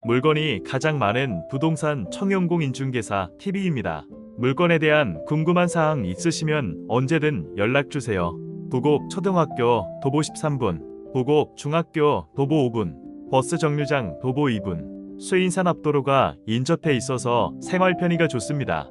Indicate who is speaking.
Speaker 1: 물건이 가장 많은 부동산 청용공인중개사 TV입니다. 물건에 대한 궁금한 사항 있으시면 언제든 연락주세요. 부곡초등학교 도보 13분, 부곡중학교 도보 5분, 버스 정류장 도보 2분, 수인산 앞도로가 인접해 있어서 생활 편의가 좋습니다.